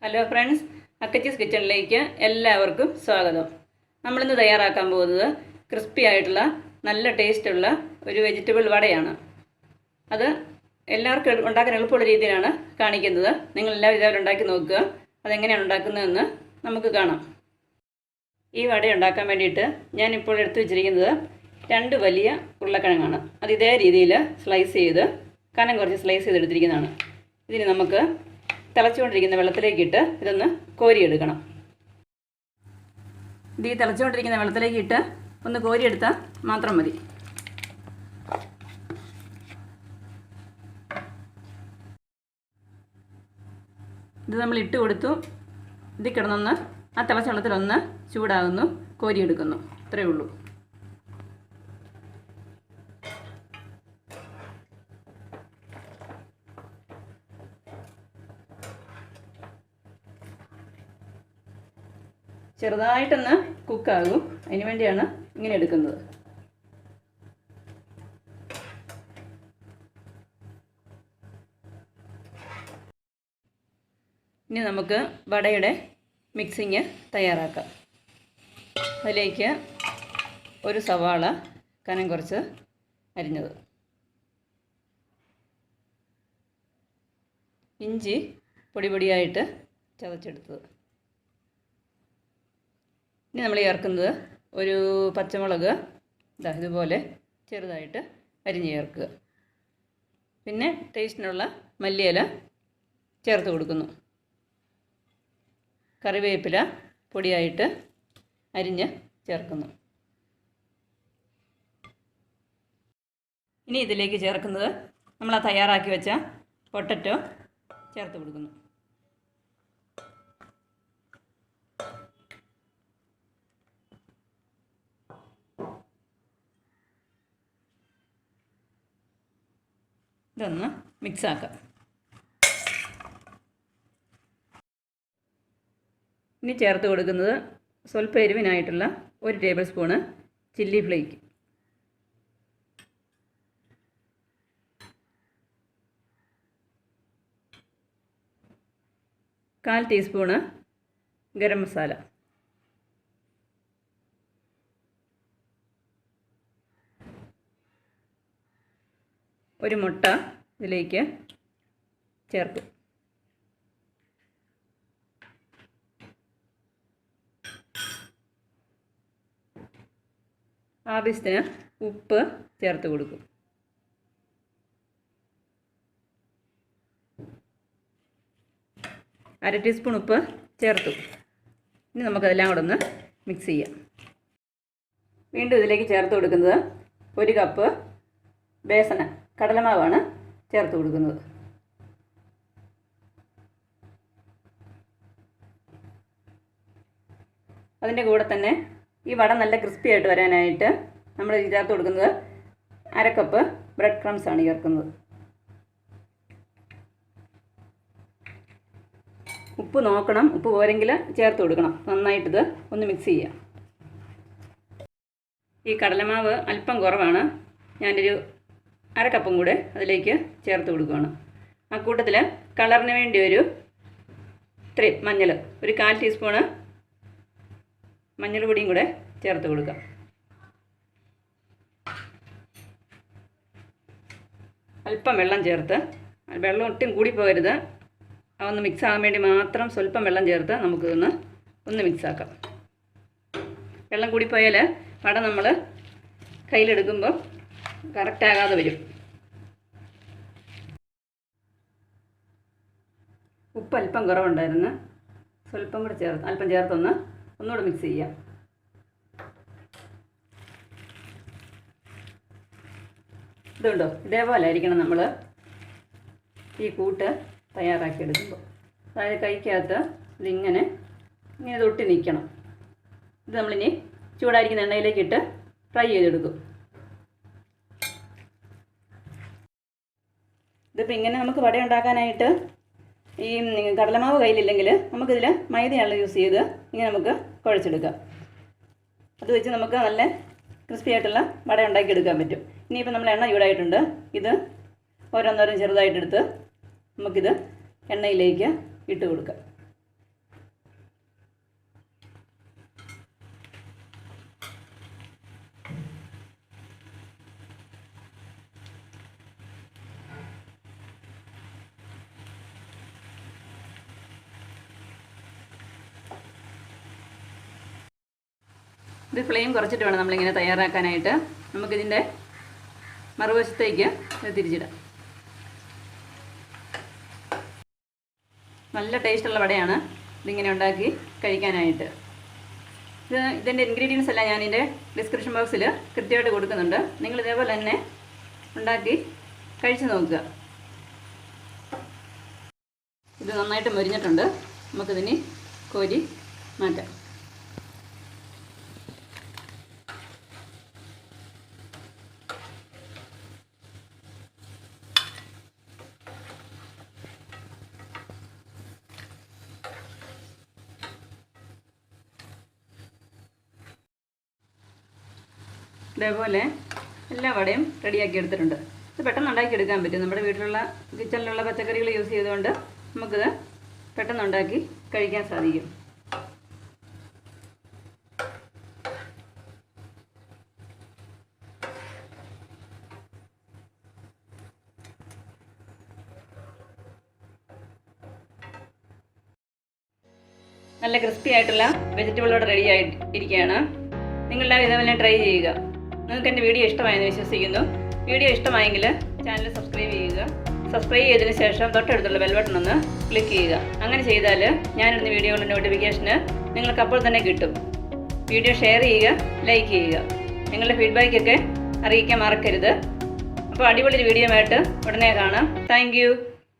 Hello friends, അക്കച്ചീസ് കിച്ചണിലേക്ക് എല്ലാവർക്കും സ്വാഗതം. നമ്മളിന്ന് തയ്യാറാക്കാൻ പോകുന്നത് ക്രിസ്പി ആയിട്ടുള്ള നല്ല ടേസ്റ്റുള്ള ഒരു വെജിറ്റബിൾ വടയാണ്. അത് എല്ലാവർക്കും ഉണ്ടാക്കാൻ എളുപ്പമുള്ള രീതിയിലാണ് കാണിക്കുന്നത്. നിങ്ങളെല്ലാവരും ഇതേപോലെ ഉണ്ടാക്കി നോക്കുക. അതെങ്ങനെയാണ് ഉണ്ടാക്കുന്നതെന്ന് നമുക്ക് കാണാം. ഈ വട ഉണ്ടാക്കാൻ വേണ്ടിയിട്ട് ഞാനിപ്പോൾ എടുത്തു വെച്ചിരിക്കുന്നത് 2 വലിയ ഉരുളക്കിഴങ്ങാണ്. അത് ഇതേ രീതിയിൽ സ്ലൈസ് ചെയ്ത് കനം കുറച്ച് സ്ലൈസ് ചെയ്തെടുത്തിരിക്കുന്നതാണ്. ഇതിന് നമുക്ക് തിളച്ചുകൊണ്ടിരിക്കുന്ന വെള്ളത്തിലേക്കിട്ട് ഇതൊന്ന് കോരിയെടുക്കണം. ഇത് ഈ തിളച്ചുകൊണ്ടിരിക്കുന്ന വെള്ളത്തിലേക്കിട്ട് ഒന്ന് കോരിയെടുത്താൽ മാത്രം മതി. ഇത് നമ്മൾ ഇട്ട് കൊടുത്തു. ഇതിൽ കിടന്നൊന്ന് ആ തിളച്ച വെള്ളത്തിലൊന്ന് ചൂടാകുന്നു, കോരിയെടുക്കുന്നു. ഇത്രയേ ഉള്ളൂ. ചെറുതായിട്ടൊന്ന് കുക്കാകും, അതിന് വേണ്ടിയാണ് ഇങ്ങനെ എടുക്കുന്നത്. ഇനി നമുക്ക് വടയുടെ മിക്സിങ് തയ്യാറാക്കാം. അതിലേക്ക് ഒരു സവാള കനം കുറച്ച് അരിഞ്ഞത്, ഇഞ്ചി പൊടി പൊടിയായിട്ട് ചതച്ചെടുത്തത്. ഇനി നമ്മൾ ചേർക്കുന്നത് ഒരു പച്ചമുളക് ഇതുപോലെ ചെറുതായിട്ട് അരിഞ്ഞ് ചേർക്കുക. പിന്നെ ടേസ്റ്റിനുള്ള മല്ലിയില ചേർത്ത് കൊടുക്കുന്നു. കറിവേപ്പില പൊടിയായിട്ട് അരിഞ്ഞ് ചേർക്കുന്നു. ഇനി ഇതിലേക്ക് ചേർക്കുന്നത് നമ്മൾ തയ്യാറാക്കി വെച്ച പൊട്ടറ്റോ ചേർത്ത് കൊടുക്കുന്നു. ഇതൊന്ന് മിക്സാക്കാം. ഇനി ചേർത്ത് കൊടുക്കുന്നത് സ്വല്പം എരിവിനായിട്ടുള്ള 1 table spoon chilli flake, 1/4 teaspoon garam masala, ഒരു മുട്ട ഇതിലേക്ക് ചേർക്കും. ആവശ്യത്തിന് ഉപ്പ് ചേർത്ത് കൊടുക്കും. അര ടീസ്പൂൺ ഉപ്പ് ചേർത്തു. ഇനി നമുക്കതെല്ലാം കൂടെ ഒന്ന് മിക്സ് ചെയ്യാം. വീണ്ടും ഇതിലേക്ക് ചേർത്ത് കൊടുക്കുന്നത് 1 കപ്പ് ബേസന കടലമാവാണ് ചേർത്ത് കൊടുക്കുന്നത്. അതിൻ്റെ കൂടെ തന്നെ ഈ വട നല്ല ക്രിസ്പി ആയിട്ട് വരാനായിട്ട് നമ്മൾ ചേർത്ത് കൊടുക്കുന്നത് 1/2 കപ്പ് ബ്രെഡ് ക്രംസ് ആണ് ചേർക്കുന്നത്. ഉപ്പ് നോക്കണം, ഉപ്പ് പോരെങ്കിൽ ചേർത്ത് കൊടുക്കണം. നന്നായിട്ടിത് ഒന്ന് മിക്സ് ചെയ്യാം. ഈ കടലമാവ് അല്പം കുറവാണ്. ഞാനൊരു 1/2 കപ്പും കൂടെ അതിലേക്ക് ചേർത്ത് കൊടുക്കുകയാണ്. ആ കൂട്ടത്തിൽ കളറിന് വേണ്ടി ഇത്രയും മഞ്ഞൾ, ഒരു 1/4 ടീസ്പൂണ് മഞ്ഞൾ പൊടിയും കൂടെ ചേർത്ത് കൊടുക്കാം. അല്പം വെള്ളം ചേർത്ത്, വെള്ളം ഒട്ടും കൂടി പോകരുത്, അതൊന്ന് മിക്സ് ആകാൻ വേണ്ടി മാത്രം സ്വല്പം വെള്ളം ചേർത്ത് നമുക്കിതൊന്ന് മിക്സാക്കാം. വെള്ളം കൂടിപ്പോയാൽ വട നമ്മൾ കയ്യിലെടുക്കുമ്പോൾ കറക്റ്റാകാതെ വരും. ഉപ്പ് അല്പം കുറവുണ്ടായിരുന്നു, സ്വല്പം കൂടെ അല്പം ഒന്നുകൂടെ മിക്സ് ചെയ്യാം. ഇതുണ്ടോ, ഇതേപോലെ ആയിരിക്കണം നമ്മൾ ഈ കൂട്ട് തയ്യാറാക്കിയെടുക്കുമ്പോൾ. അതായത് കൈക്കകത്ത് ഇതിങ്ങനെ തൊട്ടി നിൽക്കണം. ഇത് നമ്മളിനി ചൂടായിരിക്കുന്ന എണ്ണയിലേക്ക് ഇട്ട് ഫ്രൈ ചെയ്തെടുക്കും. ഇതിപ്പോൾ ഇങ്ങനെ നമുക്ക് വട ഉണ്ടാക്കാനായിട്ട് ഈ കടലമാവ് കയ്യിലില്ലെങ്കിൽ നമുക്കിതിൽ മൈദയാണല്ലോ യൂസ് ചെയ്ത് ഇങ്ങനെ നമുക്ക് കുഴച്ചെടുക്കാം. അത് വെച്ച് നമുക്ക് നല്ല ക്രിസ്പി ആയിട്ടുള്ള വട ഉണ്ടാക്കിയെടുക്കാൻ പറ്റും. ഇനിയിപ്പോൾ നമ്മൾ എണ്ണ ചൂടായിട്ടുണ്ട്. ഇത് ഓരോന്നോരം ചെറുതായിട്ടെടുത്ത് നമുക്കിത് എണ്ണയിലേക്ക് ഇട്ട് കൊടുക്കാം. ഇത് ഫ്ലെയിം കുറച്ചിട്ട് വേണം നമ്മളിങ്ങനെ തയ്യാറാക്കാനായിട്ട്. നമുക്കിതിൻ്റെ മറുവശത്തേക്ക് തിരിച്ചിടാം. നല്ല ടേസ്റ്റുള്ള വടയാണ് ഇതിങ്ങനെ ഉണ്ടാക്കി കഴിക്കാനായിട്ട്. ഇതിൻ്റെ ഇൻഗ്രീഡിയൻസ് എല്ലാം ഞാനിതിൻ്റെ ഡിസ്ക്രിപ്ഷൻ ബോക്സിൽ കൃത്യമായിട്ട് കൊടുക്കുന്നുണ്ട്. നിങ്ങൾ ഇതേപോലെ തന്നെ ഉണ്ടാക്കി കഴിച്ച് നോക്കുക. ഇത് നന്നായിട്ട് മൊരിഞ്ഞിട്ടുണ്ട്. നമുക്കിതിന് കോരി മാറ്റാം. ഇതേപോലെ എല്ലാ വടയും റെഡിയാക്കി എടുത്തിട്ടുണ്ട്. ഇത് പെട്ടെന്ന് ഉണ്ടാക്കിയെടുക്കാൻ പറ്റും. നമ്മുടെ വീട്ടിലുള്ള കിച്ചണിലുള്ള പച്ചക്കറികൾ യൂസ് ചെയ്തുകൊണ്ട് നമുക്കിത് പെട്ടെന്ന് ഉണ്ടാക്കി കഴിക്കാൻ സാധിക്കും. നല്ല ക്രിസ്പി ആയിട്ടുള്ള വെജിറ്റബിൾ വട റെഡി ആയിട്ടിരിക്കുകയാണ്. നിങ്ങളെല്ലാവരും ഇതേപോലെ ട്രൈ ചെയ്യുക. നിങ്ങൾക്ക് എൻ്റെ വീഡിയോ ഇഷ്ടമായെന്ന് വിശ്വസിക്കുന്നു. വീഡിയോ ഇഷ്ടമായെങ്കിൽ ചാനൽ സബ്സ്ക്രൈബ് ചെയ്യുക. സബ്സ്ക്രൈബ് ചെയ്തതിന് ശേഷം തൊട്ടടുത്തുള്ള ബെൽ ബട്ടൺ ഒന്ന് ക്ലിക്ക് ചെയ്യുക. അങ്ങനെ ചെയ്താൽ ഞാനിടുന്ന വീഡിയോകളുടെ നോട്ടിഫിക്കേഷന് നിങ്ങൾക്ക് അപ്പോൾ തന്നെ കിട്ടും. വീഡിയോ ഷെയർ ചെയ്യുക, ലൈക്ക് ചെയ്യുക. നിങ്ങളുടെ ഫീഡ്ബാക്കൊക്കെ അറിയിക്കാൻ മറക്കരുത്. അപ്പോൾ അടിപൊളി വീഡിയോ ആയിട്ട് ഉടനെ കാണാം. താങ്ക്